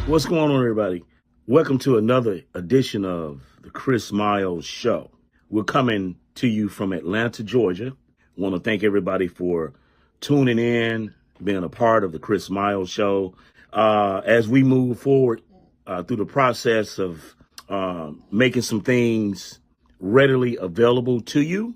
What's going on, everybody? Welcome to another edition of the Chris Miles Show. We're coming to you from Atlanta, Georgia. I want to thank everybody for tuning in, being a part of the Chris Miles Show. As we move forward through the process of making some things readily available to you,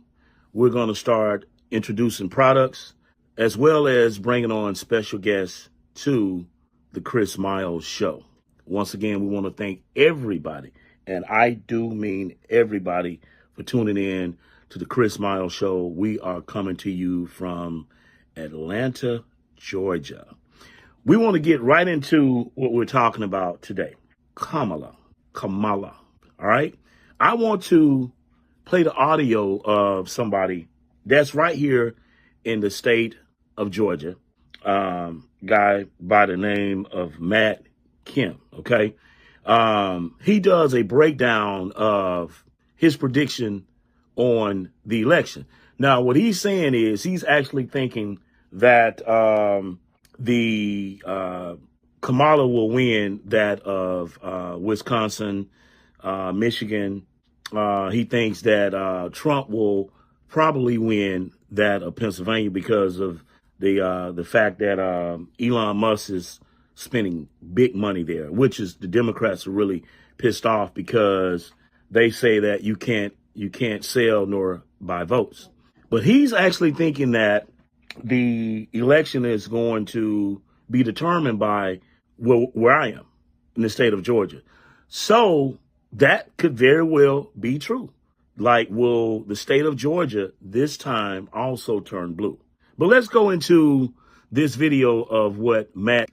we're going to start introducing products as well as bringing on special guests to the Chris Miles Show. Once again, we want to thank everybody, and I do mean everybody, for tuning in to the Chris Miles Show. We are coming to you from Atlanta, Georgia. We want to get right into what we're talking about today. Kamala. All right? I want to play the audio of somebody that's right here in the state of Georgia. Guy by the name of Matt Kim, okay? He does a breakdown of his prediction on the election. Now, what he's saying is he's actually thinking that Kamala will win that of Wisconsin, Michigan. He thinks that Trump will probably win that of Pennsylvania because of the fact that Elon Musk is spending big money there, which is the Democrats are really pissed off because they say that you can't sell nor buy votes. But he's actually thinking that the election is going to be determined by where I am in the state of Georgia. So that could very well be true. Like, will the state of Georgia this time also turn blue? But let's go into this video of what Matt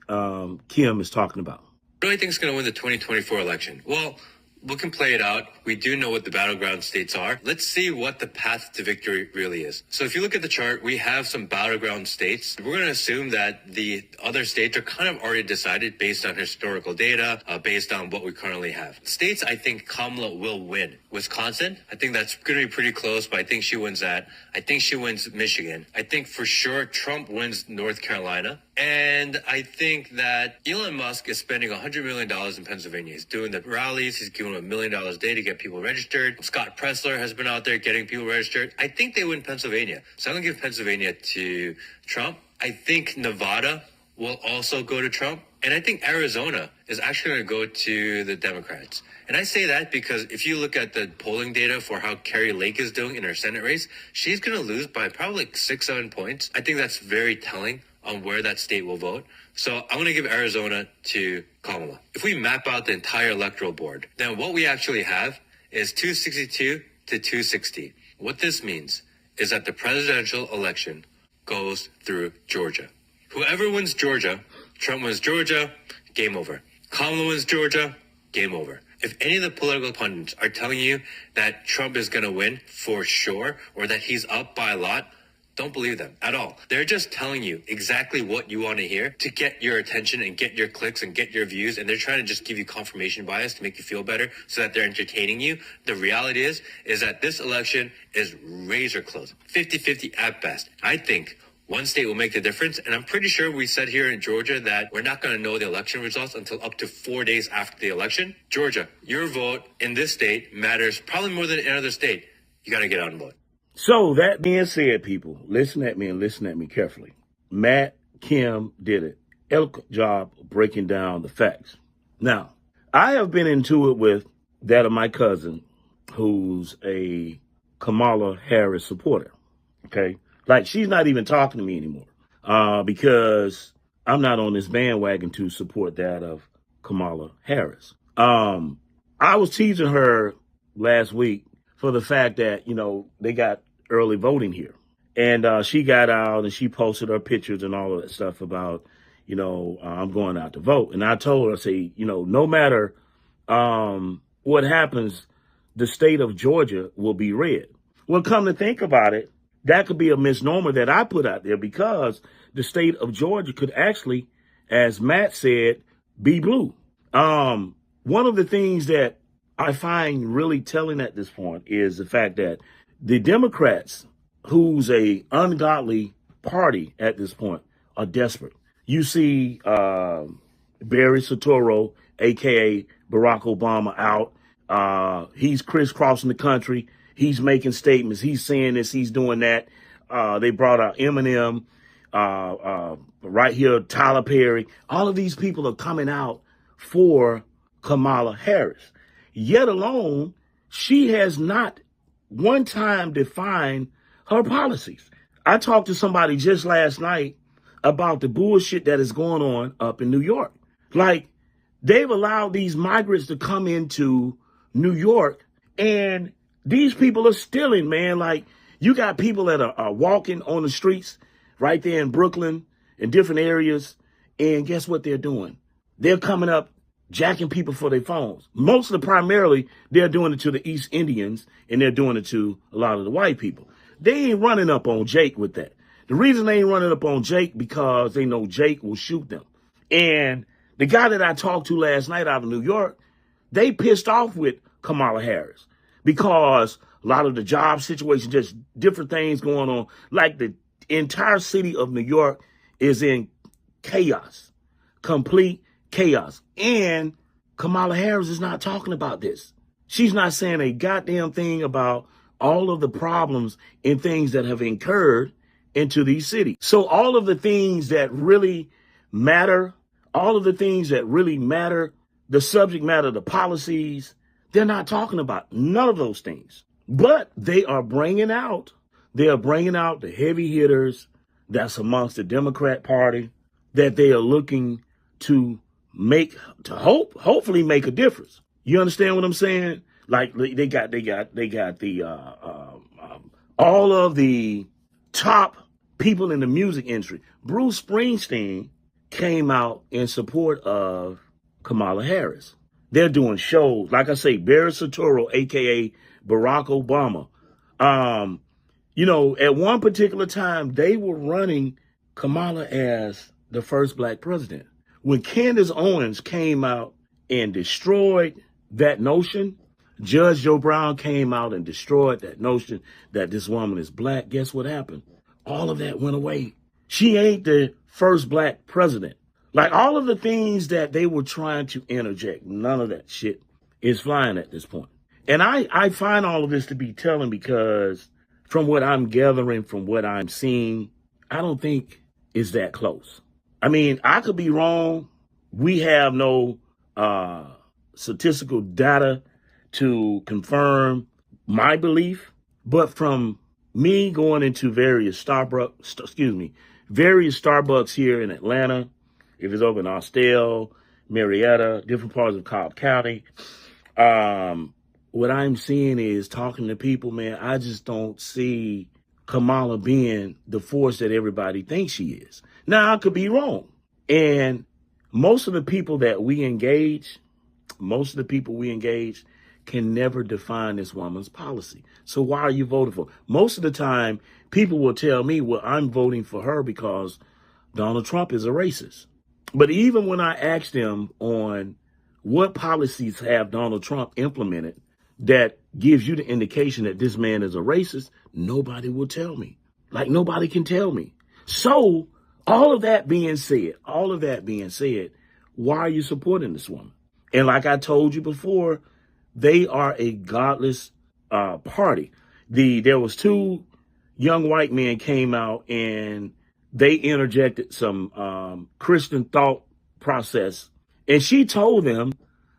Kim is talking about. Who do I think is going to win the 2024 election? Well, we can play it out. We do know what the battleground states are. Let's see what the path to victory really is. So if you look at the chart, we have some battleground states. We're going to assume that the other states are kind of already decided based on historical data, based on what we currently have. States I think Kamala will win. Wisconsin, I think that's going to be pretty close, but I think she wins that. I think she wins Michigan. I think for sure Trump wins North Carolina. And I think that Elon Musk is spending $100 million in Pennsylvania. He's doing the rallies. He's giving $1 million a day to get people registered. Scott Pressler has been out there getting people registered. I think they win Pennsylvania. So I'm going to give Pennsylvania to Trump. I think Nevada will also go to Trump. And I think Arizona is actually going to go to the Democrats. And I say that because if you look at the polling data for how Carrie Lake is doing in her Senate race, she's going to lose by probably like 6-7 points. I think that's very telling on where that state will vote. So I'm going to give Arizona to Kamala. If we map out the entire electoral board, then what we actually have is 262 to 260. What this means is that the presidential election goes through Georgia. Whoever wins Georgia, Trump wins Georgia, game over. Kamala wins Georgia, game over. If any of the political pundits are telling you that Trump is going to win for sure, or that he's up by a lot, don't believe them at all. They're just telling you exactly what you want to hear to get your attention and get your clicks and get your views. And they're trying to just give you confirmation bias to make you feel better so that they're entertaining you. The reality is that this election is razor close, 50-50 at best. I think one state will make the difference. And I'm pretty sure we said here in Georgia that we're not going to know the election results until up to 4 days after the election. Georgia, your vote in this state matters probably more than any other state. You got to get out and vote. So that being said, people, listen at me and listen at me carefully. Matt Kim did an eloquent job of breaking down the facts. Now, I have been into it with that of my cousin, who's a Kamala Harris supporter. Okay, like she's not even talking to me anymore because I'm not on this bandwagon to support that of Kamala Harris. I was teasing her last week for the fact that, you know, they got early voting here. And she got out and she posted her pictures and all of that stuff about, you know, I'm going out to vote. And I told her, I say, you know, no matter what happens, the state of Georgia will be red. Well, come to think about it, that could be a misnomer that I put out there because the state of Georgia could actually, as Matt said, be blue. One of the things that I find really telling at this point is the fact that the Democrats, who's a ungodly party at this point, are desperate. You see Barry Soetoro aka Barack Obama, out. He's crisscrossing the country. He's making statements. He's saying this. He's doing that. They brought out Eminem, right here, Tyler Perry. All of these people are coming out for Kamala Harris. Yet alone, she has not one time defined her policies. I talked to somebody just last night about the bullshit that is going on up in New York. Like, they've allowed these migrants to come into New York, and these people are stealing, man. Like, you got people that are walking on the streets right there in Brooklyn and different areas, and guess what they're doing? They're coming up, jacking people for their phones. Most of the primarily, they're doing it to the East Indians, and they're doing it to a lot of the white people. They ain't running up on Jake with that. The reason they ain't running up on Jake because they know Jake will shoot them. And the guy that I talked to last night out of New York, they pissed off with Kamala Harris because a lot of the job situation, just different things going on. Like, the entire city of New York is in chaos, complete chaos. And Kamala Harris is not talking about this. She's not saying a goddamn thing about all of the problems and things that have incurred into these cities. So all of the things that really matter, the subject matter, the policies, they're not talking about none of those things. But they are bringing out the heavy hitters that's amongst the Democrat Party that they are looking to hopefully make a difference. You understand what I'm saying? Like, they got the all of the top people in the music industry. Bruce Springsteen came out in support of Kamala Harris. They're doing shows, like I say, Barry Soetoro, aka Barack Obama. At one particular time, they were running Kamala as the first black president. When Candace Owens came out and destroyed that notion, Judge Joe Brown came out and destroyed that notion that this woman is black. Guess what happened? All of that went away. She ain't the first black president. Like, all of the things that they were trying to interject, none of that shit is flying at this point. And I find all of this to be telling because from what I'm gathering, from what I'm seeing, I don't think it's that close. I mean, I could be wrong. We have no statistical data to confirm my belief, but from me going into various Starbucks here in Atlanta, if it's over in Austell, Marietta, different parts of Cobb County, what I'm seeing is, talking to people, man, I just don't see Kamala being the force that everybody thinks she is. Now, I could be wrong. And most of the people we engage can never define this woman's policy. So why are you voting for? Most of the time, people will tell me, well, I'm voting for her because Donald Trump is a racist. But even when I ask them on what policies have Donald Trump implemented that gives you the indication that this man is a racist, nobody will tell me. Like, nobody can tell me. So all of that being said, why are you supporting this woman? And like I told you before, they are a godless party. There was two young white men came out and they interjected some Christian thought process. And she told them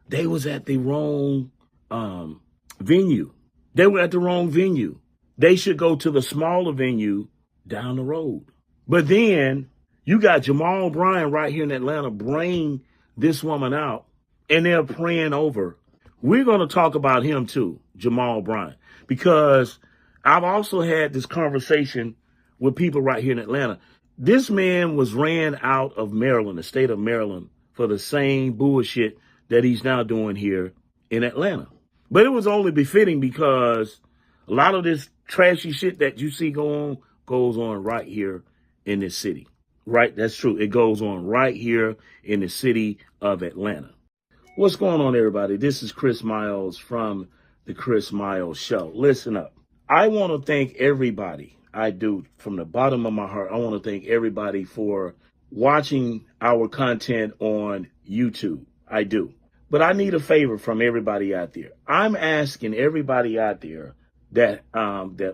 they was at the wrong venue. They were at the wrong venue. They should go to the smaller venue down the road. But then you got Jamal Bryant right here in Atlanta bring this woman out, and they're praying over. We're going to talk about him too, Jamal Bryant, because I've also had this conversation with people right here in Atlanta. This man was ran out of Maryland, the state of Maryland, for the same bullshit that he's now doing here in Atlanta. But it was only befitting because a lot of this trashy shit that you see goes on right here in this city. Right? That's true. It goes on right here in the city of Atlanta. What's going on, everybody? This is Chris Miles from The Chris Miles Show. Listen up. I want to thank everybody. I do. From the bottom of my heart, I want to thank everybody for watching our content on YouTube. I do. But I need a favor from everybody out there. I'm asking everybody out there that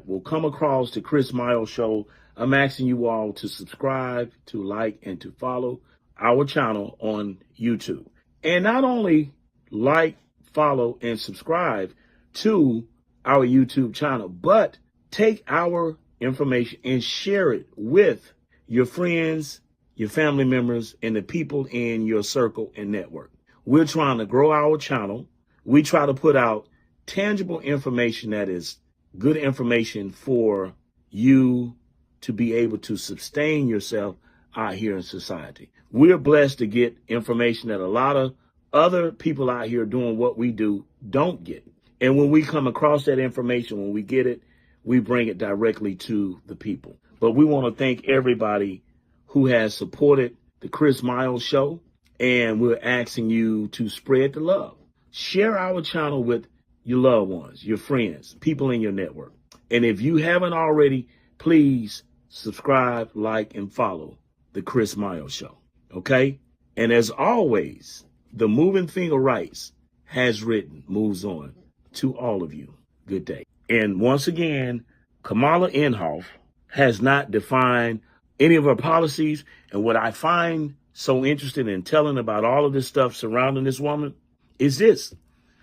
will come across the Chris Miles Show. I'm asking you all to subscribe, to like, and to follow our channel on YouTube. And not only like, follow, and subscribe to our YouTube channel, but take our information and share it with your friends, your family members, and the people in your circle and network. We're trying to grow our channel. We try to put out tangible information that is good information for you to be able to sustain yourself out here in society. We're blessed to get information that a lot of other people out here doing what we do don't get. And when we come across that information, when we get it, we bring it directly to the people. But we want to thank everybody who has supported the Chris Miles Show. And we're asking you to spread the love. Share our channel with your loved ones, your friends, people in your network. And if you haven't already, please subscribe, like, and follow the Chris Miles Show. Okay? And as always, the moving finger rights has written, moves on to all of you. Good day. And once again, Kamala Inhofe has not defined any of her policies. And what I find so interested in telling about all of this stuff surrounding this woman is this.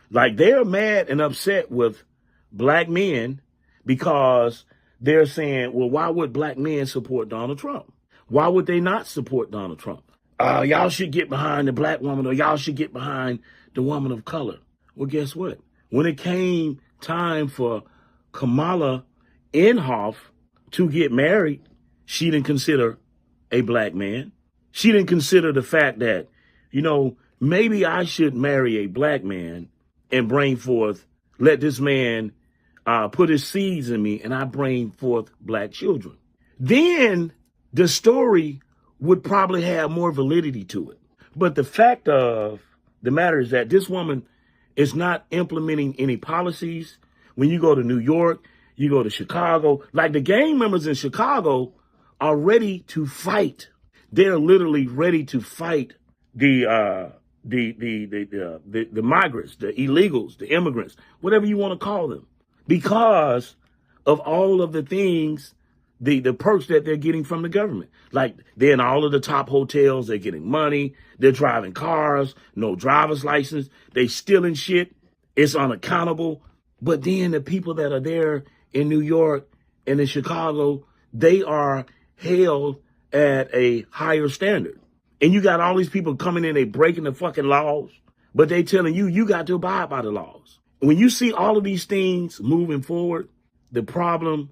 Like, they're mad and upset with black men because they're saying, well, why would black men support Donald Trump? Why would they not support Donald Trump? Y'all should get behind the black woman, or y'all should get behind the woman of color. Well, guess what? When it came time for Kamala Inhofe to get married, she didn't consider a black man. She didn't consider the fact that, maybe I should marry a black man and bring forth, let this man put his seeds in me and I bring forth black children. Then the story would probably have more validity to it. But the fact of the matter is that this woman is not implementing any policies. When you go to New York, you go to Chicago, like the gang members in Chicago are ready to fight. They're literally ready to fight the migrants, the illegals, the immigrants, whatever you want to call them, because of all of the things, the perks that they're getting from the government. Like, they're in all of the top hotels, they're getting money, they're driving cars, no driver's license, they stealing shit, it's unaccountable. But then the people that are there in New York and in Chicago, they are held at a higher standard. And you got all these people coming in, they breaking the fucking laws, but they telling you, you got to abide by the laws. When you see all of these things moving forward, the problem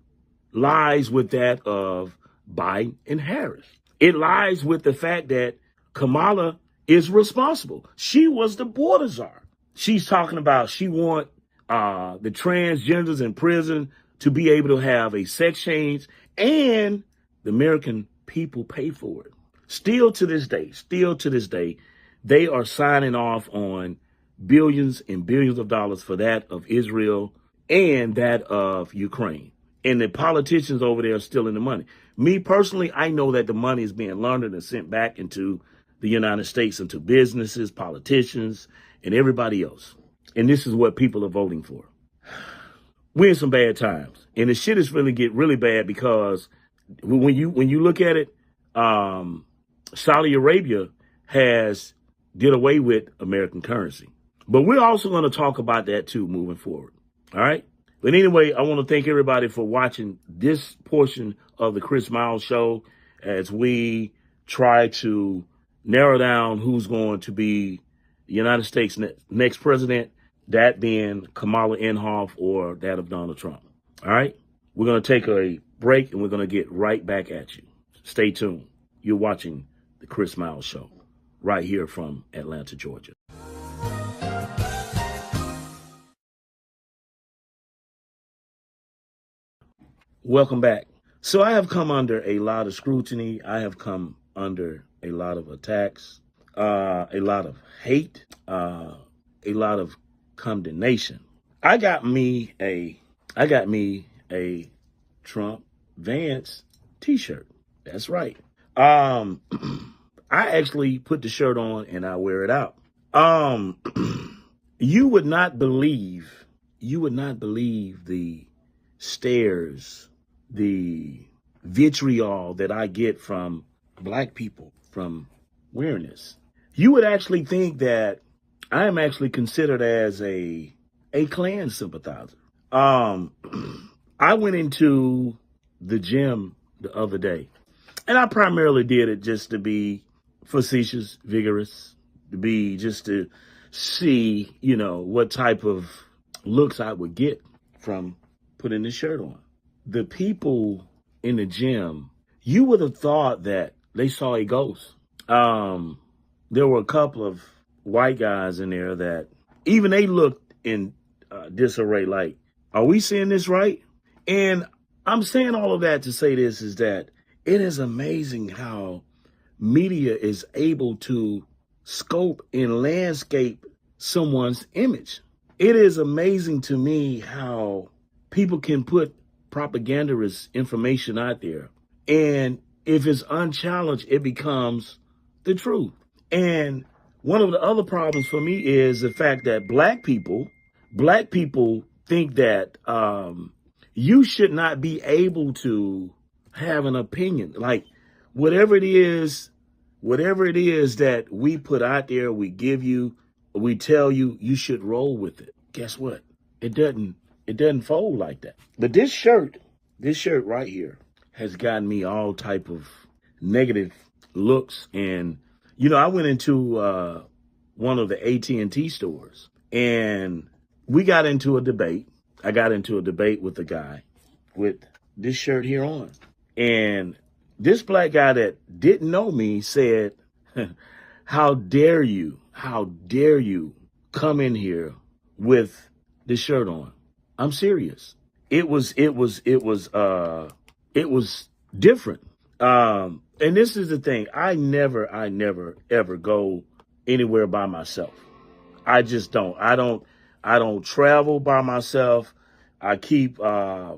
lies with that of Biden and Harris. It lies with the fact that Kamala is responsible. She was the border czar. She's talking about she want the transgenders in prison to be able to have a sex change, and the American people pay for it. Still to this day, they are signing off on billions and billions of dollars for that of Israel and that of Ukraine. And the politicians over there are still in the money. Me personally, I know that the money is being laundered and sent back into the United States, into businesses, politicians, and everybody else. And this is what people are voting for. We're in some bad times. And the shit is really get really bad because when you look at it, Saudi Arabia has did away with American currency. But we're also going to talk about that too moving forward. All right. But anyway, I want to thank everybody for watching this portion of the Chris Miles Show as we try to narrow down who's going to be the United States next president, that being Kamala Inhofe or that of Donald Trump. All right. We're going to take a break and we're going to get right back at you. Stay tuned. You're watching the Chris Miles Show right here from Atlanta, Georgia. Welcome back. So I have come under a lot of scrutiny. I have come under a lot of attacks, a lot of hate, a lot of condemnation. I got me a Trump Vance t-shirt. That's right. I actually put the shirt on and I wear it out. Um, you would not believe the stares, the vitriol that I get from black people from wearing this. You would actually think that I am actually considered as a Klan sympathizer. Um, I went into the gym the other day, and I primarily did it just to be facetious, vigorous, just to see, what type of looks I would get from putting this shirt on. The people in the gym, you would have thought that they saw a ghost. Um, there were a couple of white guys in there that even they looked in disarray. Like, are we seeing this right? And I'm saying all of that to say this is that it is amazing how media is able to scope and landscape someone's image. It is amazing to me how people can put propagandist information out there. And if it's unchallenged, it becomes the truth. And one of the other problems for me is the fact that black people think that you should not be able to have an opinion. Like whatever it is that we put out there, we give you, we tell you, you should roll with it. Guess what? It doesn't fold like that. But this shirt right here has gotten me all type of negative looks. And, I went into one of the AT&T stores and we got into a debate. I got into a debate with a guy with this shirt here on. And this black guy that didn't know me said, how dare you come in here with this shirt on? I'm serious. It was different. And this is the thing. I never ever go anywhere by myself. I just don't. I don't travel by myself. I keep, I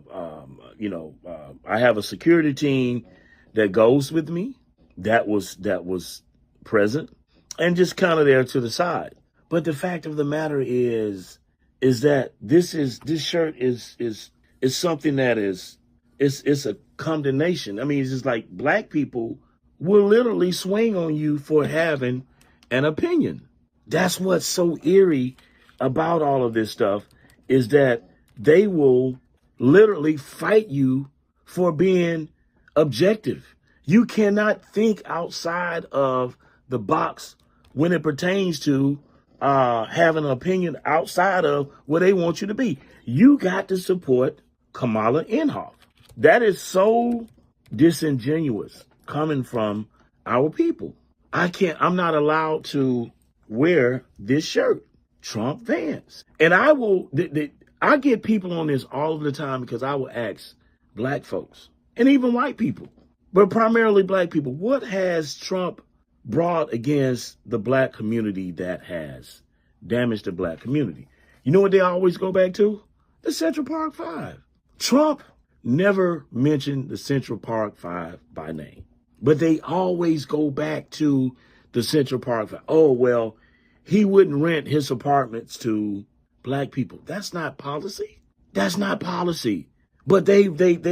have a security team that goes with me. That was present and just kind of there to the side. But the fact of the matter is that this shirt is something that it's a condemnation. I mean, it's just like black people will literally swing on you for having an opinion. That's what's so eerie about all of this stuff is that they will literally fight you for being objective. You cannot think outside of the box when it pertains to having an opinion outside of what they want you to be. You got to support Kamala Inhofe. That is so disingenuous coming from our people. I'm not allowed to wear this shirt, Trump Vans. And I get people on this all the time because I will ask black folks and even white people, but primarily black people, what has Trump brought against the black community that has damaged the black community? You know what they always go back to? The Central Park Five. Trump never mentioned the Central Park Five by name, but they always go back to the Central Park Five. Oh, well, he wouldn't rent his apartments to black people. That's not policy. That's not policy. But they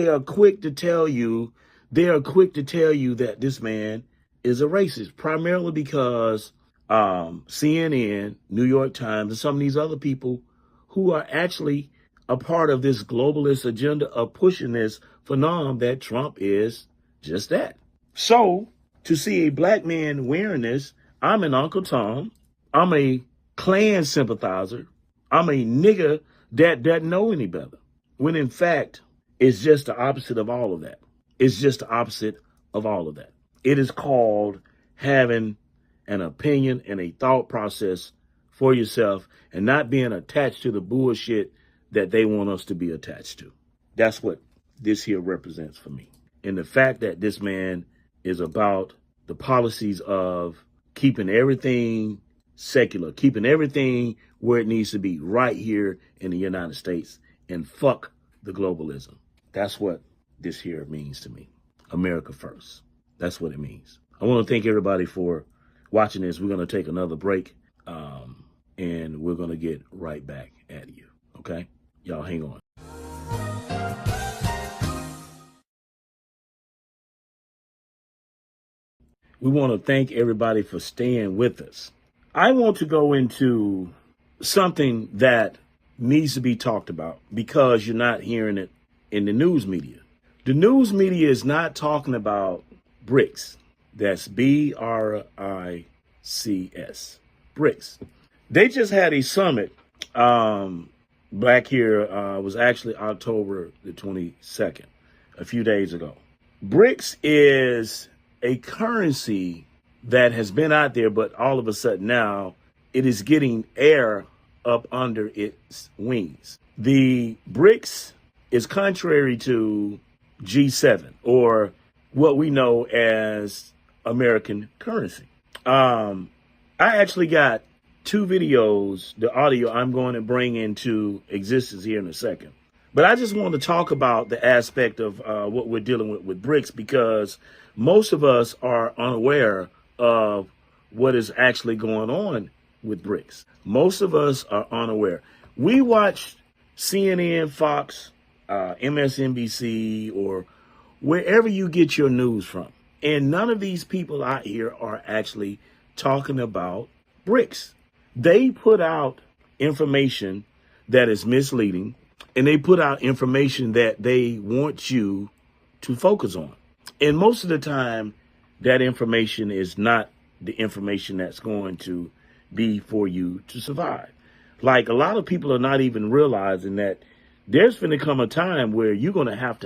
are quick to tell you, that this man is a racist, primarily because CNN, New York Times, and some of these other people who are actually a part of this globalist agenda of pushing this phenomenon that Trump is just that. So to see a black man wearing this, I'm an Uncle Tom. I'm a Klan sympathizer. I'm a nigga that doesn't know any better. When in fact, it's just the opposite of all of that. It's just the opposite of all of that. It is called having an opinion and a thought process for yourself and not being attached to the bullshit that they want us to be attached to. That's what this here represents for me. And the fact that this man is about the policies of keeping everything secular, keeping everything where it needs to be right here in the United States, and fuck the globalism. That's what this here means to me. America first. That's what it means. I want to thank everybody for watching this. We're going to take another break. and we're going to get right back at you. Okay? Y'all hang on. We want to thank everybody for staying with us. I want to go into something that needs to be talked about because you're not hearing it in the news media. The news media is not talking about BRICS. That's BRICS. BRICS. They just had a summit back here. Was actually October the 22nd, a few days ago. BRICS is a currency that has been out there, but all of a sudden now it is getting air up under its wings. The BRICS is contrary to G7, or what we know as American currency. I actually got two videos, the audio I'm going to bring into existence here in a second. But I just want to talk about the aspect of what we're dealing with BRICS, because most of us are unaware of what is actually going on with BRICS. Most of us are unaware. We watch CNN, Fox, MSNBC, or wherever you get your news from. And none of these people out here are actually talking about BRICS. They put out information that is misleading, and they put out information that they want you to focus on. And most of the time, that information is not the information that's going to be for you to survive. Like, a lot of people are not even realizing that there's going to come a time where you're going to have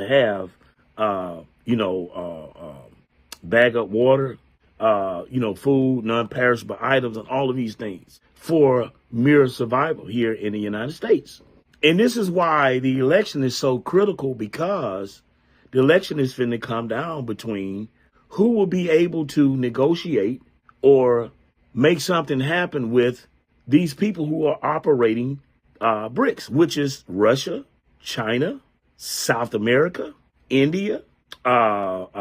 bag up water, food, non-perishable items, and all of these things for mere survival here in the United States. And this is why the election is so critical, because the election is finna come down between who will be able to negotiate or make something happen with these people who are operating BRICS, which is Russia, China, South America, India, what's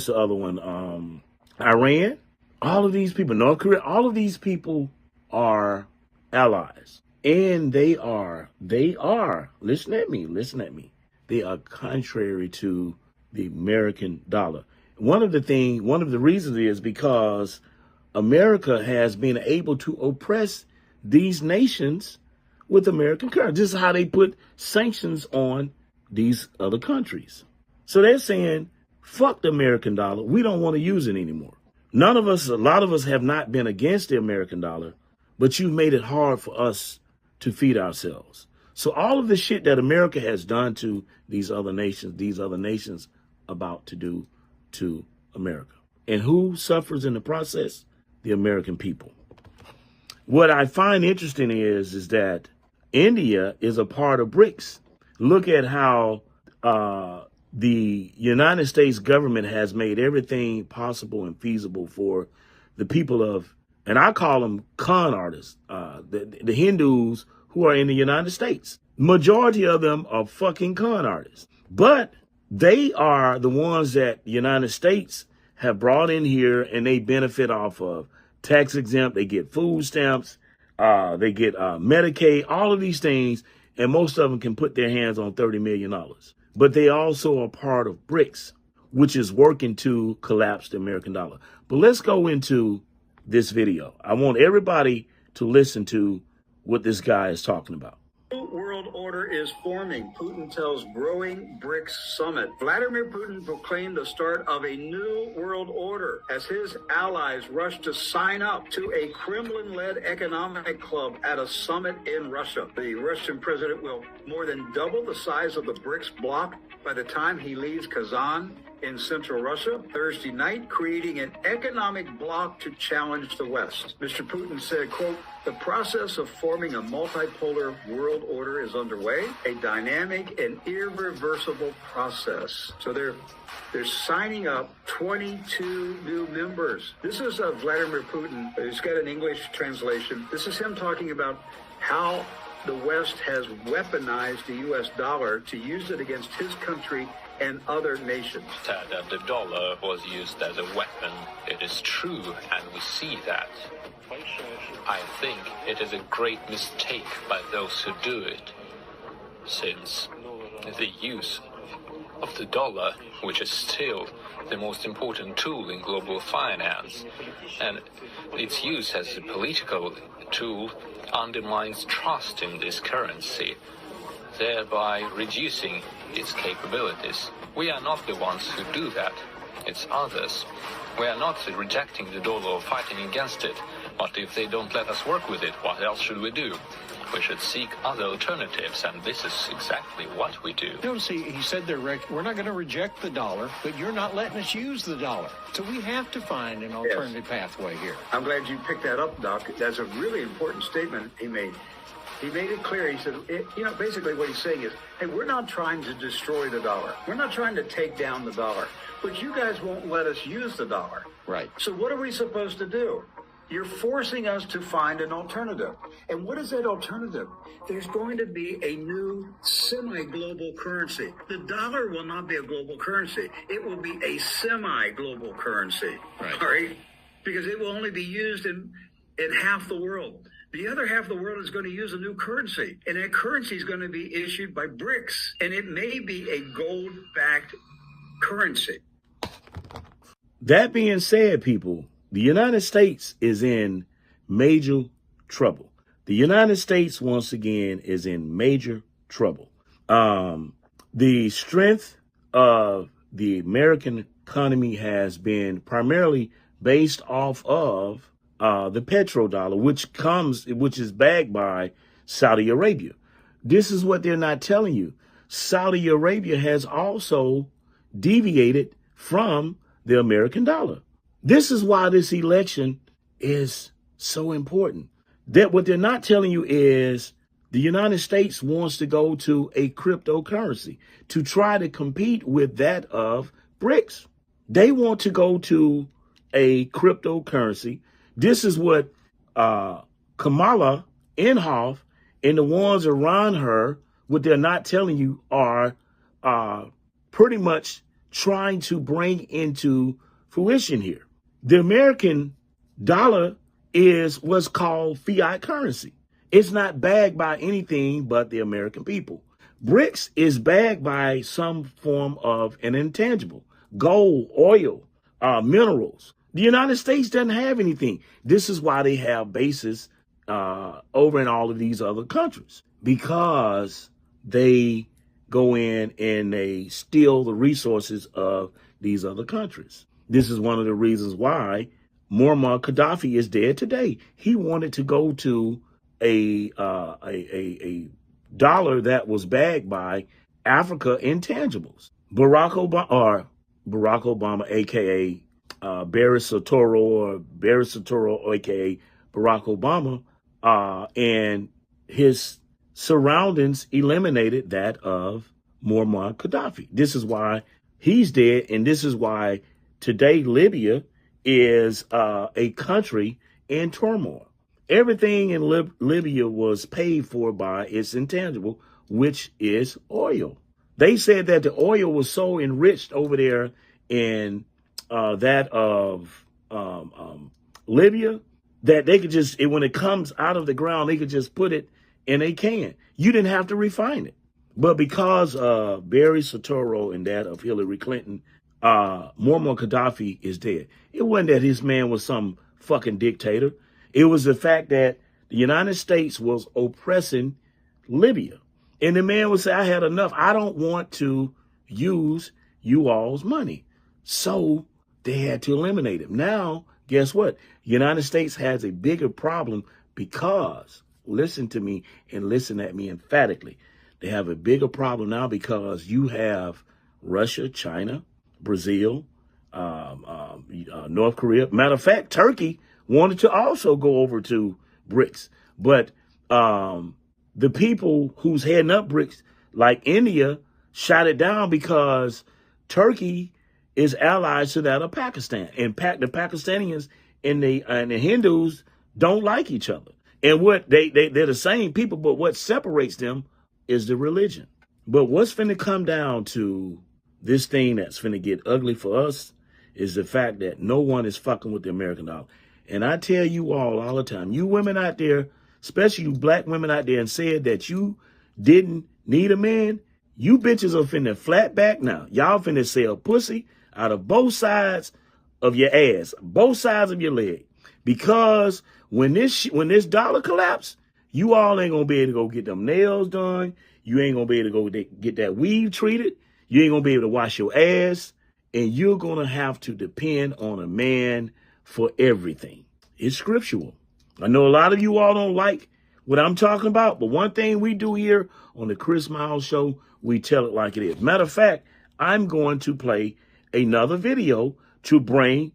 the other one? Iran. All of these people, North Korea, all of these people are allies. And they are, listen at me. They are contrary to the American dollar. One of the reasons is because America has been able to oppress these nations with American currency. This is how they put sanctions on these other countries. So they're saying, fuck the American dollar. We don't want to use it anymore. A lot of us have not been against the American dollar, but you've made it hard for us to feed ourselves. So all of the shit that America has done to these other nations about to do to America. And who suffers in the process? The American people. What I find interesting is that India is a part of BRICS. Look at how the United States government has made everything possible and feasible for the people of, and I call them con artists, the Hindus who are in the United States. Majority of them are fucking con artists, but they are the ones that the United States have brought in here, and they benefit off of tax exempt. They get food stamps, they get Medicaid, all of these things, and most of them can put their hands on $30 million. But they also are part of BRICS, which is working to collapse the American dollar. But let's go into this video. I want everybody to listen to what this guy is talking about. New world order is forming, Putin tells growing BRICS summit. Vladimir Putin proclaimed the start of a new world order as his allies rush to sign up to a Kremlin-led economic club at a summit in Russia. The Russian president will more than double the size of the BRICS bloc by the time he leaves Kazan in central Russia Thursday night, creating an economic bloc to challenge the West. Mr. Putin said, quote, "The process of forming a multipolar world order is underway, a dynamic and irreversible process." So they're signing up 22 new members. This is Vladimir Putin. He's got an English translation. This is him talking about how the West has weaponized the U.S. dollar to use it against his country and other nations. That the dollar was used as a weapon. It is true, and we see that. I think it is a great mistake by those who do it, since the use of the dollar, which is still the most important tool in global finance, and its use as a political tool undermines trust in this currency, thereby reducing its capabilities. We are not the ones who do that. It's others. We are not rejecting the dollar or fighting against it, but if they don't let us work with it, what else should we do? We should seek other alternatives, and this is exactly what we do. No, see, he said we're not going to reject the dollar, but you're not letting us use the dollar. So we have to find an alternative pathway here. I'm glad you picked that up, Doc. That's a really important statement he made. He made it clear. He said, basically what he's saying is, hey, we're not trying to destroy the dollar. We're not trying to take down the dollar, but you guys won't let us use the dollar. Right. So what are we supposed to do? You're forcing us to find an alternative. And what is that alternative? There's going to be a new semi-global currency. The dollar will not be a global currency. It will be a semi-global currency. Right. All right? Because it will only be used in half the world. The other half of the world is going to use a new currency. And that currency is going to be issued by BRICS. And it may be a gold-backed currency. That being said, people, the United States is in major trouble. The United States, once again, is in major trouble. The strength of the American economy has been primarily based off of the petrodollar, which is backed by Saudi Arabia. This is what they're not telling you. Saudi Arabia has also deviated from the American dollar. This is why this election is so important. That what they're not telling you is the United States wants to go to a cryptocurrency to try to compete with that of BRICS. They want to go to a cryptocurrency. This is what Kamala Inhofe and the ones around her, what they're not telling you, are pretty much trying to bring into fruition here. The American dollar is what's called fiat currency. It's not backed by anything but the American people. BRICS is backed by some form of an intangible, gold, oil, minerals. The United States doesn't have anything. This is why they have bases over in all of these other countries, because they go in and they steal the resources of these other countries. This is one of the reasons why Muammar Gaddafi is dead today. He wanted to go to a dollar that was backed by Africa intangibles. Barack Obama, aka Barry Soetoro, aka Barack Obama, and his surroundings eliminated that of Muammar Gaddafi. This is why he's dead, and this is why today Libya is a country in turmoil. Everything in Libya was paid for by its intangible, which is oil. They said that the oil was so enriched over there in that of Libya that they could just, when it comes out of the ground, they could just put it in a can. You didn't have to refine it. But because Barry Soetoro and that of Hillary Clinton, Muammar Gaddafi is dead. It wasn't that his man was some fucking dictator. It was the fact that the United States was oppressing Libya. And the man would say, I had enough. I don't want to use you all's money. So they had to eliminate him. Now, guess what? The United States has a bigger problem because, listen to me and listen at me emphatically, they have a bigger problem now because you have Russia, China, Brazil, North Korea. Matter of fact, Turkey wanted to also go over to BRICS. But the people who's heading up BRICS, like India, shot it down because Turkey is allies to that of Pakistan. And the Pakistanis and the Hindus don't like each other. And what they're the same people, but what separates them is the religion. But what's finna come down to this thing that's finna get ugly for us is the fact that no one is fucking with the American dollar. And I tell you all the time, you women out there, especially you black women out there, and said that you didn't need a man, you bitches are finna flat back now. Y'all finna sell pussy out of both sides of your ass, both sides of your leg. Because when this dollar collapse, you all ain't gonna be able to go get them nails done. You ain't gonna be able to go get that weave treated. You ain't gonna be able to wash your ass. And you're gonna have to depend on a man for everything. It's scriptural. I know a lot of you all don't like what I'm talking about, but one thing we do here on the Chris Miles Show, we tell it like it is. Matter of fact, I'm going to play another video to bring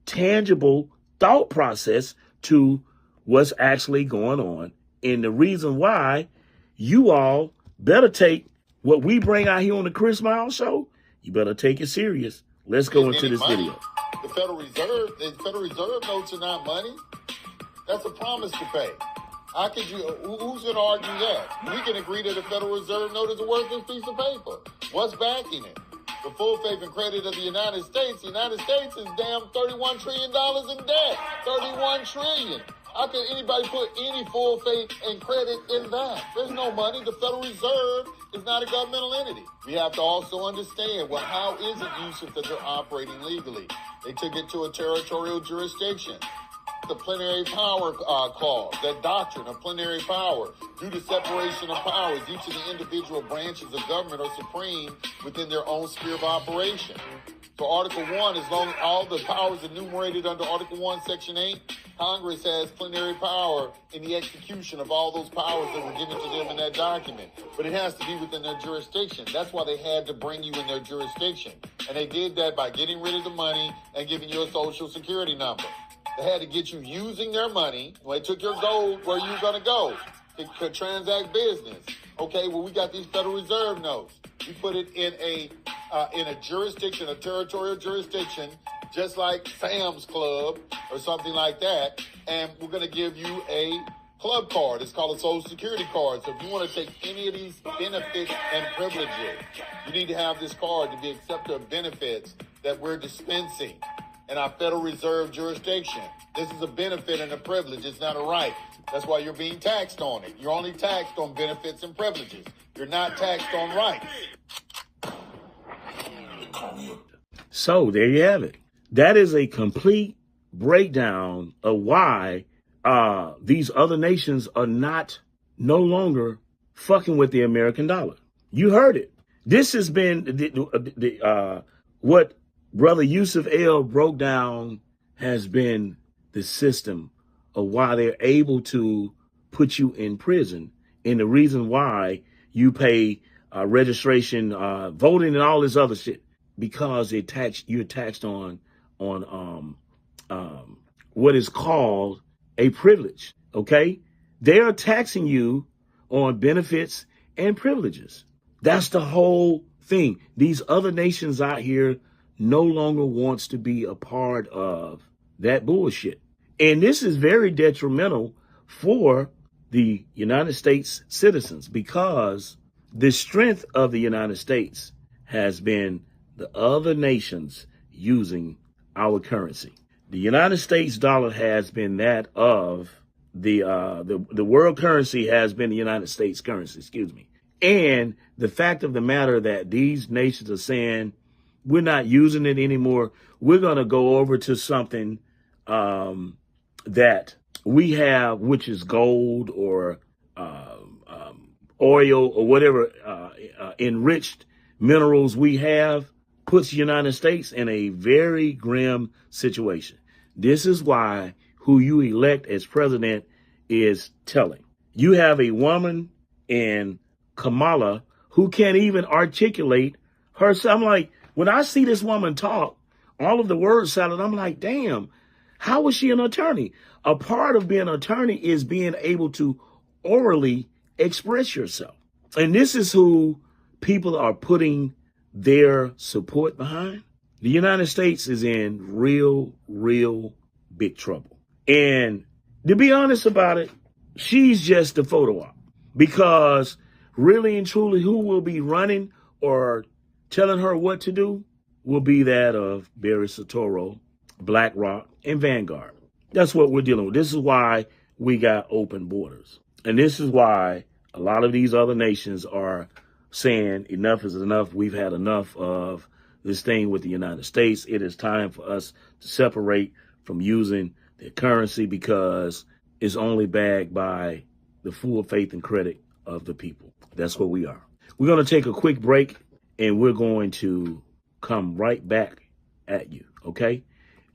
tangible thought process to what's actually going on. And the reason why you all better take what we bring out here on the Chris Miles Show, you better take it serious. Let's go into this video. The Federal Reserve notes are not money. That's a promise to pay. How could you, who's going to argue that? We can agree that the Federal Reserve note is a worthless piece of paper. What's backing it? The full faith and credit of the United States. The United States is damn $31 trillion in debt. $31 trillion. How can anybody put any full faith and credit in that? There's no money. The Federal Reserve is not a governmental entity. We have to also understand, well, how is it used that they're operating legally? They took it to a territorial jurisdiction. The plenary power clause, that doctrine of plenary power, due to separation of powers, each of the individual branches of government are supreme within their own sphere of operation. So Article 1, as long as all the powers enumerated under Article 1, Section 8, Congress has plenary power in the execution of all those powers that were given to them in that document. But it has to be within their jurisdiction. That's why they had to bring you in their jurisdiction. And they did that by getting rid of the money and giving you a social security number. They had to get you using their money. Well, they took your gold where you were going to go to transact business. Okay, well, we got these Federal Reserve notes. We put it in a jurisdiction, a territorial jurisdiction, just like Sam's Club or something like that. And we're going to give you a club card. It's called a Social Security card. So if you want to take any of these benefits and privileges, you need to have this card to be accepted of benefits that we're dispensing in our Federal Reserve jurisdiction. This is a benefit and a privilege. It's not a right. That's why you're being taxed on it. You're only taxed on benefits and privileges. You're not taxed on rights. So there you have it. That is a complete breakdown of why these other nations are no longer fucking with the American dollar. You heard it. This has been what Brother Yusuf L broke down has been the system of why they're able to put you in prison, and the reason why you pay registration, voting, and all this other shit, because you're taxed on what is called a privilege. Okay, they are taxing you on benefits and privileges. That's the whole thing. These other nations out here no longer wants to be a part of that bullshit. And this is very detrimental for the United States citizens, because the strength of the United States has been the other nations using our currency. The United States dollar has been that of the world currency has been the United States currency, And the fact of the matter that these nations are saying, we're not using it anymore. We're going to go over to something that we have, which is gold or oil or whatever enriched minerals we have, puts the United States in a very grim situation. This is why who you elect as president is telling. You have a woman in Kamala who can't even articulate herself. I'm like, when I see this woman talk, all of the word salad, I'm like, damn, how is she an attorney? A part of being an attorney is being able to orally express yourself. And this is who people are putting their support behind. The United States is in real big trouble. And to be honest about it, she's just a photo op. Because really and truly, who will be running or telling her what to do will be that of Barry Soetoro, BlackRock, and Vanguard. That's what we're dealing with. This is why we got open borders. And this is why a lot of these other nations are saying enough is enough. We've had enough of this thing with the United States. It is time for us to separate from using their currency because it's only backed by the full faith and credit of the people. That's what we are. We're going to take a quick break and we're going to come right back at you. Okay?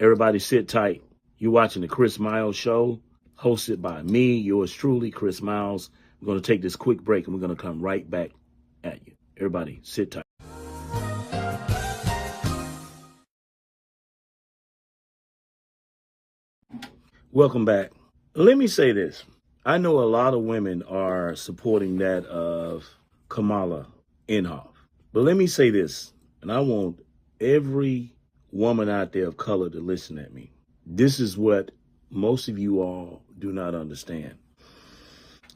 Everybody sit tight. You're watching the Chris Miles Show, hosted by me, yours truly, Chris Miles. We're going to take this quick break and we're going to come right back at you. Everybody sit tight. Welcome back. Let me say this. I know a lot of women are supporting that of Kamala Inhofe. But let me say this, and I want every woman out there of color to listen at me. This is what most of you all do not understand.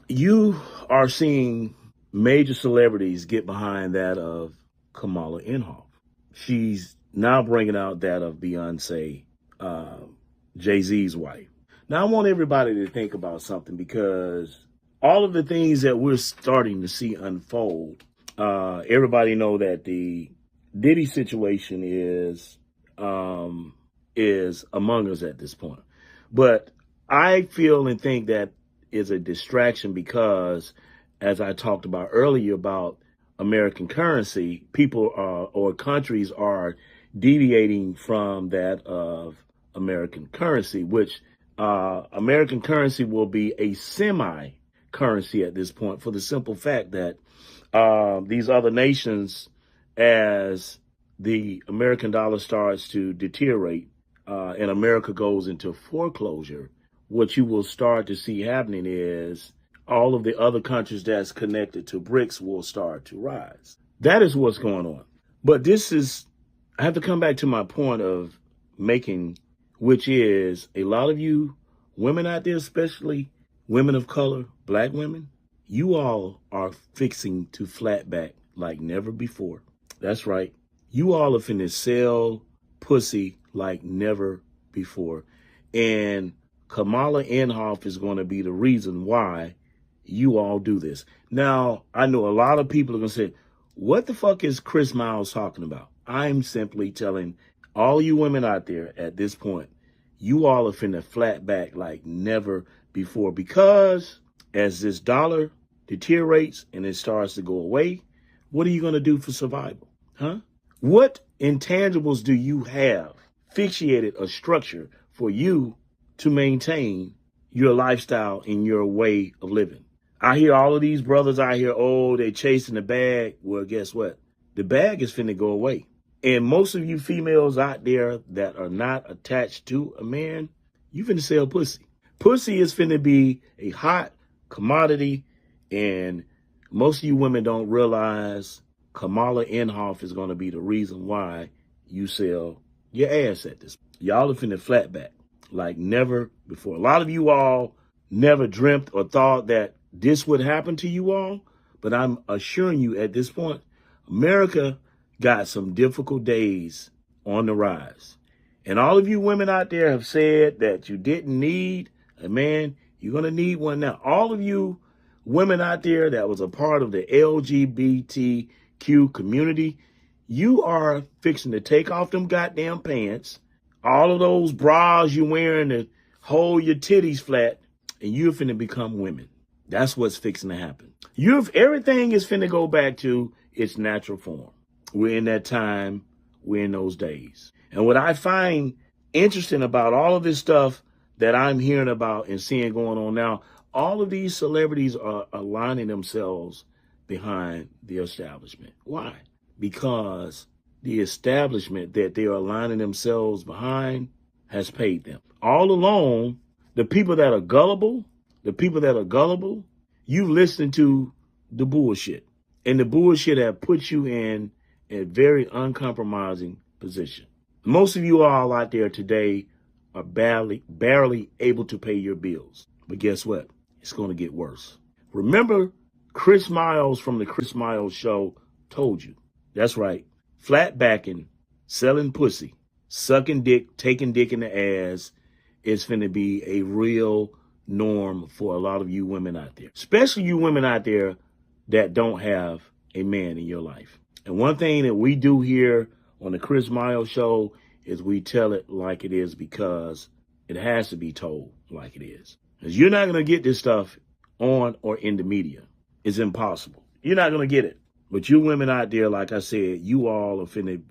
You are seeing major celebrities get behind that of Kamala Inhofe. She's now bringing out that of Beyonce, Jay-Z's wife. Now, I want everybody to think about something because all of the things that we're starting to see unfold, everybody know that the Diddy situation is among us at this point. But I feel and think that is a distraction because, as I talked about earlier about American currency, people or countries are deviating from that of American currency, which American currency will be a semi-currency at this point for the simple fact that these other nations, as the American dollar starts to deteriorate and America goes into foreclosure, what you will start to see happening is all of the other countries that's connected to BRICS will start to rise. That is what's going on. But I have to come back to my point of making, which is a lot of you women out there, especially women of color, black women, you all are fixing to flat back like never before. That's right. You all are finna sell pussy like never before. And Kamala Inhofe is going to be the reason why you all do this. Now, I know a lot of people are going to say, what the fuck is Chris Miles talking about? I'm simply telling all you women out there at this point, you all are finna flat back like never before because as this dollar deteriorates and it starts to go away, what are you going to do for survival? Huh? What intangibles do you have fixated a structure for you to maintain your lifestyle and your way of living? I hear all of these brothers out here, oh, they're chasing the bag. Well, guess what? The bag is finna go away. And most of you females out there that are not attached to a man, you finna sell pussy. Pussy is finna be a hot commodity. And most of you women don't realize Kamala Inhofe is going to be the reason why you sell your ass at this. Y'all are finna flat back like never before. A lot of you all never dreamt or thought that this would happen to you all. But I'm assuring you at this point, America got some difficult days on the rise. And all of you women out there have said that you didn't need a man. You're going to need one now. All of you women out there that was a part of the LGBTQ community, you are fixing to take off them goddamn pants, all of those bras you're wearing to hold your titties flat, and you're finna become women. That's what's fixing to happen. Everything is finna go back to its natural form. We're in that time. We're in those days. And what I find interesting about all of this stuff that I'm hearing about and seeing going on now, all of these celebrities are aligning themselves behind the establishment. Why? Because the establishment that they are aligning themselves behind has paid them. All along, the people that are gullible, you listen to the bullshit. And the bullshit have put you in a very uncompromising position. Most of you all out there today are barely able to pay your bills. But guess what? it's going to get worse. Remember, Chris Miles from the Chris Miles Show told you. That's right. Flat backing, selling pussy, sucking dick, taking dick in the ass is finna be a real norm for a lot of you women out there. Especially you women out there that don't have a man in your life. And one thing that we do here on the Chris Miles Show is we tell it like it is, because it has to be told like it is. Because you're not going to get this stuff on or in the media. It's impossible. You're not going to get it. But you women out there, like I said, you all are finna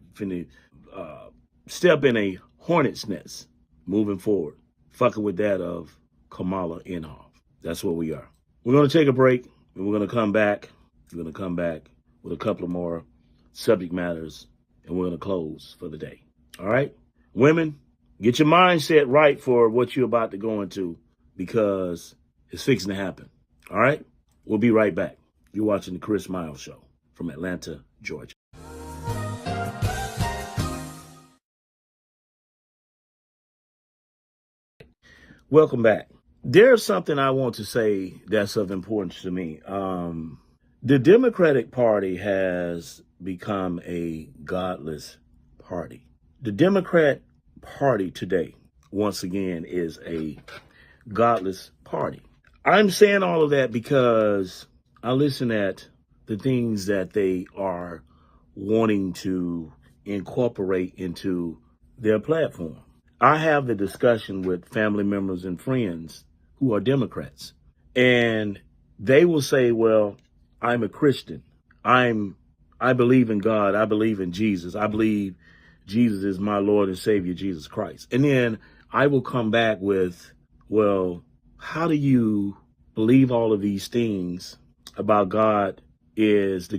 step in a hornet's nest moving forward. Fucking with that of Kamala Inhofe. That's what we are. We're going to take a break, and we're going to come back. We're going to come back with a couple of more subject matters, and we're going to close for the day. All right? Women, get your mindset right for what you're about to go into, because it's fixing to happen. All right? We'll be right back. You're watching the Chris Miles Show from Atlanta, Georgia. Welcome back. There's something I want to say that's of importance to me. The Democratic Party has become a godless party. The Democrat Party today, once again, is a godless party. I'm saying all of that because I listen at the things that they are wanting to incorporate into their platform. I have the discussion with family members and friends who are Democrats, and they will say, well, I'm a Christian. I believe in God. I believe in Jesus. I believe Jesus is my Lord and Savior, Jesus Christ. And then I will come back with, well, how do you believe all of these things about God is the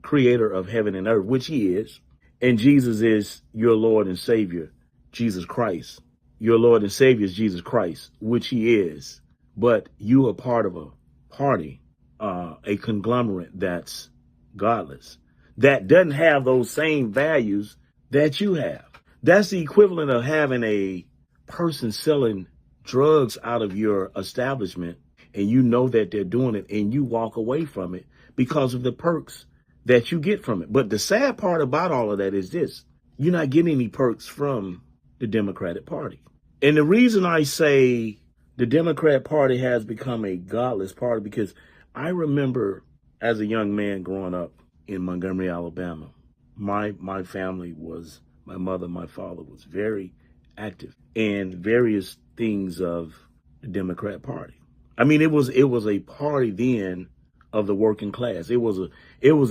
creator of heaven and earth, which he is, and Jesus is your Lord and Savior, Jesus Christ. Your Lord and Savior is Jesus Christ, which he is. But you are part of a party, a conglomerate that's godless, that doesn't have those same values that you have. That's the equivalent of having a person selling drugs out of your establishment, and you know that they're doing it, and you walk away from it because of the perks that you get from it. But the sad part about all of that is this: you're not getting any perks from the Democratic Party. And the reason I say the Democrat Party has become a godless party, because I remember as a young man growing up in Montgomery, Alabama, my family was, my mother, my father was very active in various things of the Democrat Party. I mean, it was a party then of the working class. It was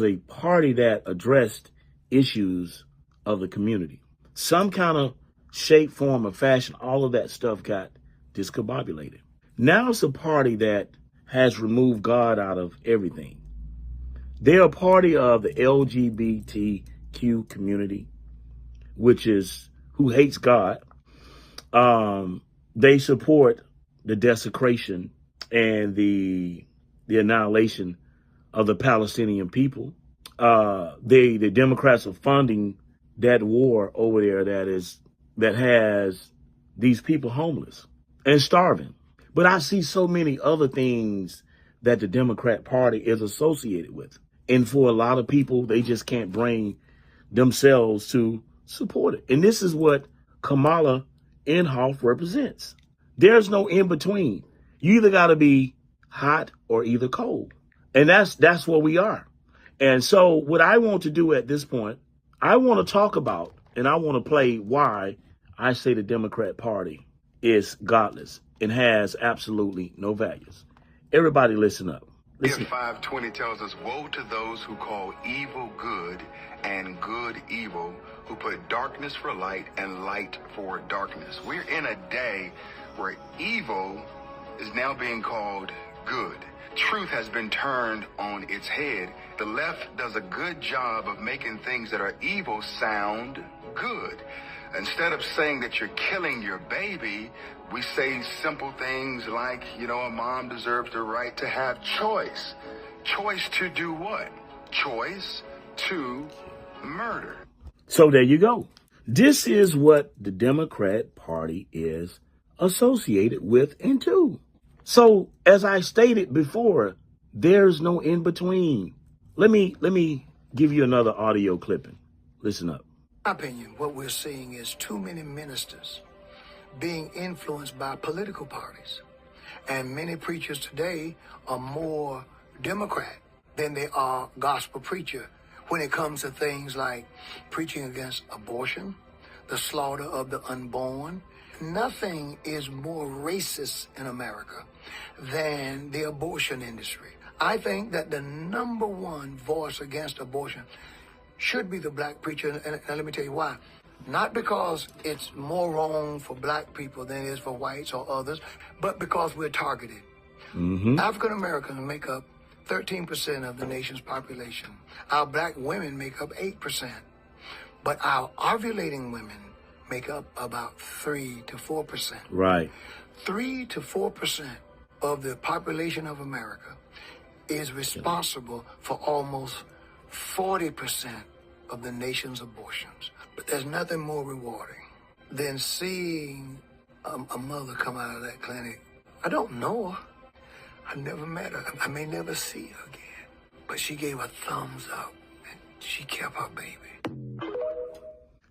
a party that addressed issues of the community. Some kind of shape, form, or fashion, all of that stuff got discombobulated. Now it's a party that has removed God out of everything. They're a party of the LGBTQ community, which is who hates God. They support the desecration and the annihilation of the Palestinian people. The Democrats are funding that war over there that has these people homeless and starving. But I see so many other things that the Democrat Party is associated with. And for a lot of people, they just can't bring themselves to support it. And this is what Kamala Inhofe represents. There's no in between. You either got to be hot or either cold. And that's what we are. And so what I want to do at this point, I want to talk about, and I want to play why I say the Democrat Party is godless and has absolutely no values. Everybody listen up. Listen. 5:20 tells us, woe to those who call evil good and good evil, who put darkness for light and light for darkness. We're in a day where evil is now being called good. Truth has been turned on its head. The left does a good job of making things that are evil sound good. Instead of saying that you're killing your baby, we say simple things like, a mom deserves the right to have choice. Choice to do what? Choice to murder. So there you go. This is what the Democrat Party is associated with and to. So as I stated before, there's no in between. Let me give you another audio clipping. Listen up. In my opinion, what we're seeing is too many ministers being influenced by political parties. And many preachers today are more Democrat than they are gospel preacher when it comes to things like preaching against abortion, the slaughter of the unborn. Nothing is more racist in America than the abortion industry. I think that the number one voice against abortion should be the black preacher, and let me tell you why. Not because it's more wrong for black people than it is for whites or others, but because we're targeted. African Americans make up 13% of the nation's population. Our black women make up 8%. But our ovulating women make up about 3 to 4%. Right. 3 to 4% of the population of America is responsible for almost 40% of the nation's abortions. But there's nothing more rewarding than seeing a mother come out of that clinic. I don't know her. I never met her. I may never see her again. But she gave a thumbs up and she kept her baby.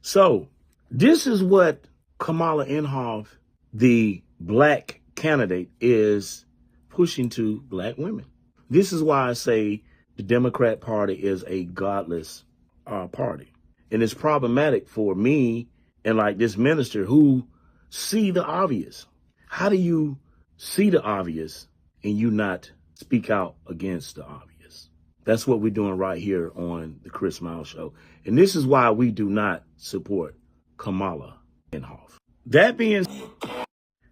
So this is what Kamala Inhofe, the black candidate, is pushing to black women. This is why I say the Democrat Party is a godless party. And it's problematic for me and like this minister who see the obvious. How do you see the obvious and you not speak out against the obvious? That's what we're doing right here on the Chris Miles Show. And this is why we do not support Kamala Inhofe. That being said,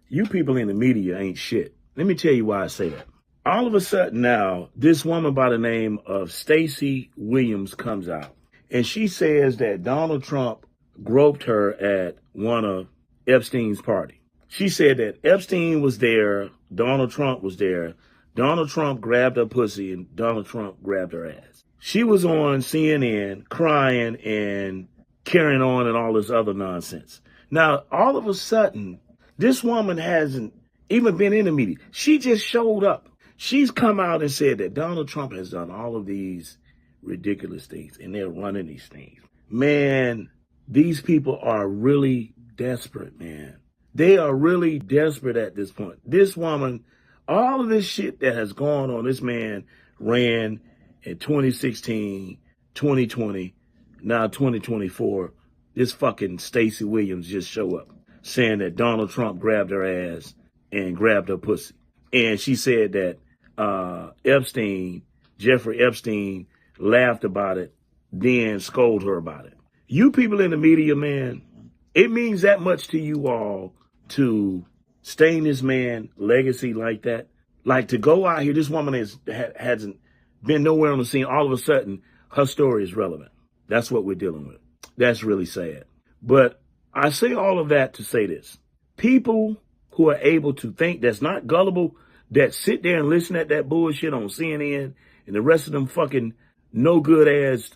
you people in the media ain't shit. Let me tell you why I say that. All of a sudden now, this woman by the name of Stacey Williams comes out. And she says that Donald Trump groped her at one of Epstein's party. She said that Epstein was there, Donald Trump was there, Donald Trump grabbed her pussy, and Donald Trump grabbed her ass. She was on CNN crying and carrying on and all this other nonsense. Now, all of a sudden, this woman hasn't even been in the media. She just showed up. She's come out and said that Donald Trump has done all of these ridiculous things, and they're running these things. Man, these people are really desperate, man. They are really desperate at this point. This woman, all of this shit that has gone on, this man ran in 2016, 2020, now 2024. This fucking Stacey Williams just show up saying that Donald Trump grabbed her ass and grabbed her pussy. And she said that Jeffrey Epstein, laughed about it, then scolded her about it. You people in the media, man, it means that much to you all to stain this man's legacy like that. Like to go out here, this woman hasn't been nowhere on the scene. All of a sudden, her story is relevant. That's what we're dealing with. That's really sad. But I say all of that to say this. People who are able to think, that's not gullible, that sit there and listen at that bullshit on CNN and the rest of them fucking no good ass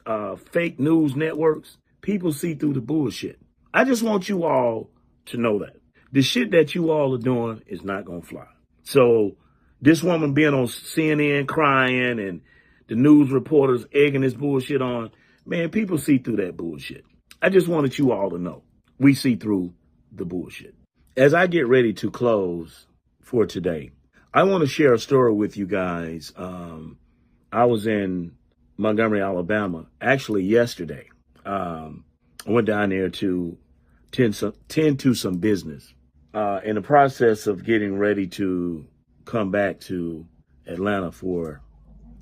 fake news networks, people see through the bullshit. I just want you all to know that. The shit that you all are doing is not going to fly. So this woman being on CNN crying and the news reporters egging this bullshit on, man, people see through that bullshit. I just wanted you all to know we see through the bullshit. As I get ready to close for today, I want to share a story with you guys. I was in Montgomery, Alabama, actually yesterday. I went down there to tend to some business. In the process of getting ready to come back to Atlanta for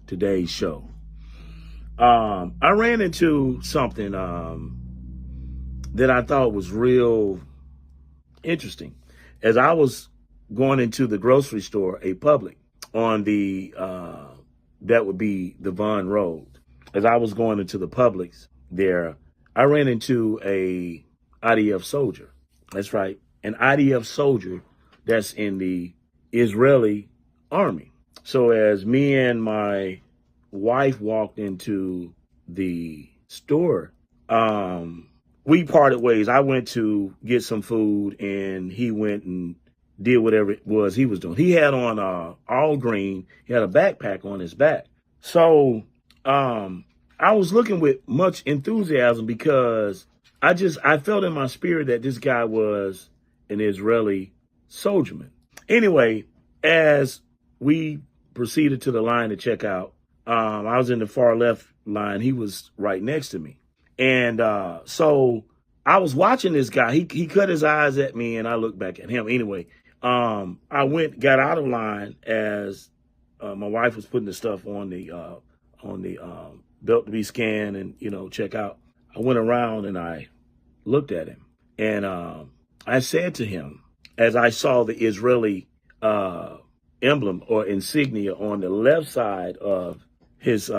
today's show, I ran into something that I thought was real interesting. As I was going into the grocery store, a Publix on the that would be the Vaughn Road. As I was going into the Publix there, I ran into a IDF soldier. That's right, an IDF soldier that's in the Israeli army. So as me and my wife walked into the store, we parted ways. I went to get some food and he went and did whatever it was he was doing. He had on all green. He had a backpack on his back. So I was looking with much enthusiasm because I felt in my spirit that this guy was an Israeli soldierman. Anyway, as we proceeded to the line to check out, I was in the far left line. He was right next to me. And so I was watching this guy. He cut his eyes at me and I looked back at him. Anyway, I got out of line as my wife was putting the stuff on the belt to be scanned and, check out. I went around and I looked at him and I said to him, as I saw the Israeli emblem or insignia on the left side of his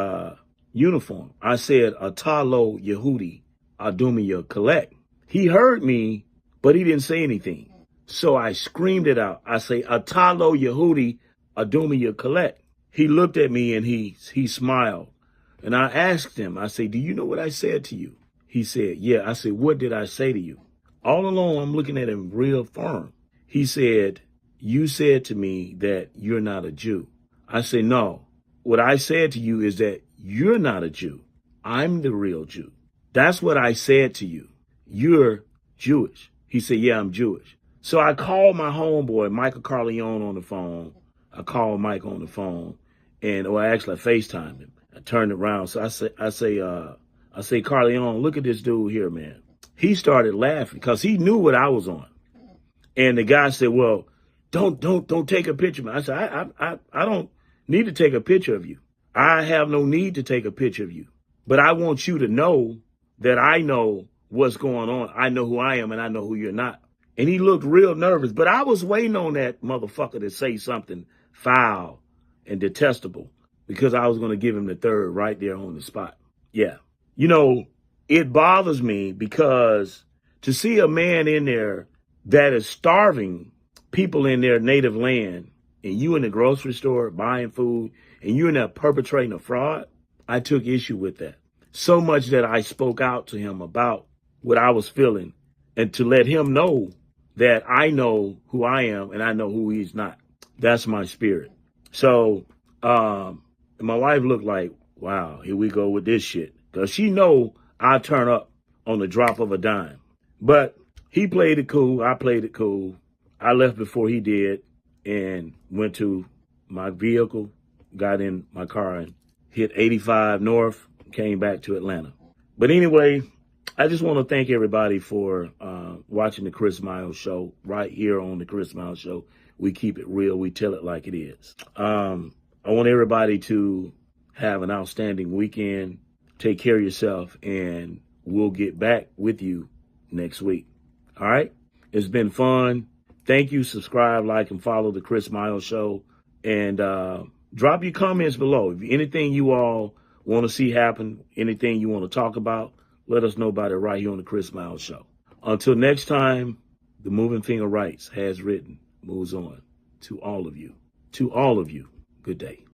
uniform, I said, Atalo Yehudi Adumiya Collect. He heard me, but he didn't say anything. So I screamed it out. I say, Atalo Yehudi Adumiya Collect. He looked at me and he smiled. And I asked him, I say, do you know what I said to you? He said, yeah. I said, what did I say to you? All along, I'm looking at him real firm. He said, you said to me that you're not a Jew. I said, no. What I said to you is that you're not a Jew. I'm the real Jew. That's what I said to you. You're Jewish. He said, yeah, I'm Jewish. So I called my homeboy, Michael Carleone, on the phone. I called Mike on the phone or actually I FaceTimed him. I turned around. So I say, Carleone, look at this dude here, man. He started laughing because he knew what I was on. And the guy said, well, don't take a picture, man. I said, I don't need to take a picture of you. I have no need to take a picture of you. But I want you to know that I know what's going on. I know who I am and I know who you're not. And he looked real nervous, but I was waiting on that motherfucker to say something foul and detestable because I was going to give him the third right there on the spot. Yeah. It bothers me because to see a man in there that is starving people in their native land and you in the grocery store buying food and you in there perpetrating a fraud, I took issue with that. So much that I spoke out to him about what I was feeling and to let him know that I know who I am and I know who he's not. That's my spirit. So my wife looked like, wow, here we go with this shit. Because she know I turn up on the drop of a dime. But he played it cool. I played it cool. I left before he did and went to my vehicle, got in my car and hit 85 north, came back to Atlanta. But anyway, I just want to thank everybody for watching the Chris Miles Show right here on the Chris Miles Show. We keep it real. We tell it like it is. I want everybody to have an outstanding weekend. Take care of yourself, and we'll get back with you next week. All right? It's been fun. Thank you. Subscribe, like, and follow the Chris Miles Show. And drop your comments below. If anything you all want to see happen, anything you want to talk about, let us know about it right here on the Chris Miles Show. Until next time, the Moving Finger Rights has written, moves on. To all of you, good day.